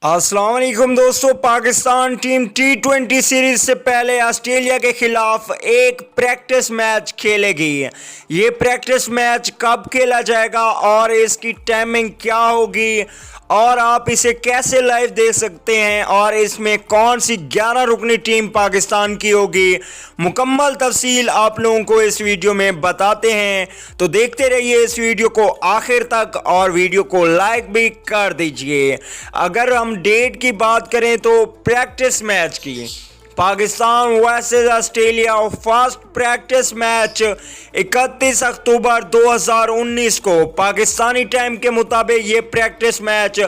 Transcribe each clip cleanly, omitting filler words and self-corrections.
अस्सलाम वालेकुम दोस्तों। पाकिस्तान टीम T20 सीरीज से पहले ऑस्ट्रेलिया के खिलाफ एक प्रैक्टिस मैच खेलेगी। ये प्रैक्टिस मैच कब खेला जाएगा और इसकी टाइमिंग क्या होगी और आप इसे कैसे लाइव देख सकते हैं और इसमें कौन सी 11 रुकनी टीम पाकिस्तान की होगी, मुकम्मल तफसील आप लोगों को इस वीडियो में बताते हैं। तो देखते रहिए इस वीडियो को आखिर तक और वीडियो को लाइक भी कर दीजिए। अगर हम डेट की बात करें तो प्रैक्टिस मैच की Pakistan versus Australia first practice match 31 अक्टूबर 2019 को पाकिस्तानी टाइम के मुताबिक ये प्रैक्टिस मैच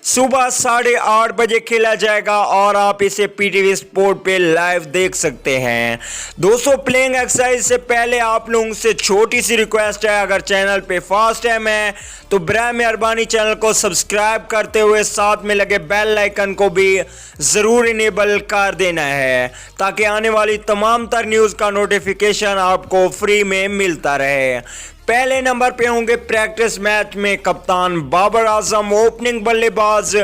सुबह 8:30 बजे खेला जाएगा और आप इसे पीटीवी स्पोर्ट पे लाइव देख सकते हैं। दोस्तों, प्लेइंग एक्सरसाइज से पहले आप लोगों से छोटी सी रिक्वेस्ट है, अगर चैनल पे फर्स्ट टाइम है तो बराए मेहरबानी चैनल को सब्सक्राइब करते हुए साथ में लगे बेल आइकन को भी ज़रूर इनेबल कर देना है ताकि आने वाली तमाम तर न्यूज़ का नोटिफिकेशन आपको फ्री में मिलता रहे। पहले नंबर पे होंगे प्रैक्टिस मैच में कप्तान बाबर आजम ओपनिंग बल्लेबाज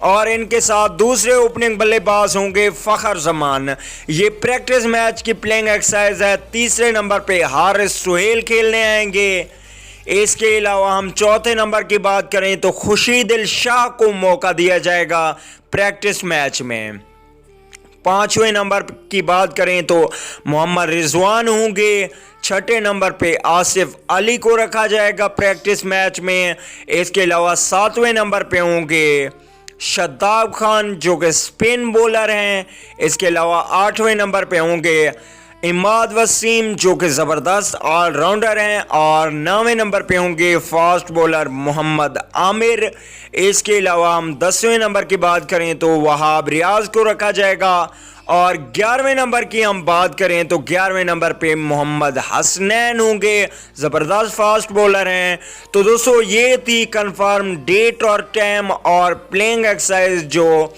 और इनके साथ दूसरे ओपनिंग बल्लेबाज होंगे फ़खर जमान। ये प्रैक्टिस मैच की प्लेइंग एक्सरसाइज है। तीसरे नंबर पे हारिस सुहेल खेलने आएंगे। इसके अलावा हम चौथे नंबर की बात करें तो खुशीदिल शाह को मौका दिया जाएगा प्रैक्टिस मैच में। पांचवें नंबर की बात करें तो मोहम्मद रिजवान होंगे। छठे नंबर पे आसिफ अली को रखा जाएगा प्रैक्टिस मैच में। इसके अलावा सातवें नंबर पे होंगे शादाब खान जो कि स्पिन बॉलर हैं। इसके अलावा आठवें नंबर पे होंगे इमाद वसीम जो कि ज़बरदस्त ऑलराउंडर हैं और नौवें नंबर पे होंगे फास्ट बॉलर मोहम्मद आमिर। इसके अलावा हम 10वें नंबर की बात करें तो वहाब रियाज को रखा जाएगा और 11वें नंबर की हम बात करें तो 11वें नंबर पे मोहम्मद हसनैन होंगे, ज़बरदस्त फास्ट बॉलर हैं। तो दोस्तों, ये थी कंफर्म डेट और टाइम और प्लेइंग एक्सरसाइज जो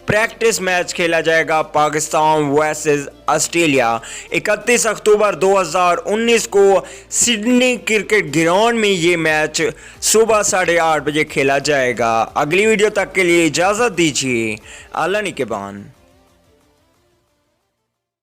प्रैक्टिस मैच खेला जाएगा पाकिस्तान वर्सेस ऑस्ट्रेलिया 31 अक्टूबर 2019 को सिडनी क्रिकेट ग्राउंड में ये मैच सुबह 8:30 बजे खेला जाएगा। अगली वीडियो तक के लिए इजाज़त दीजिए। अल्लाह निगहबान।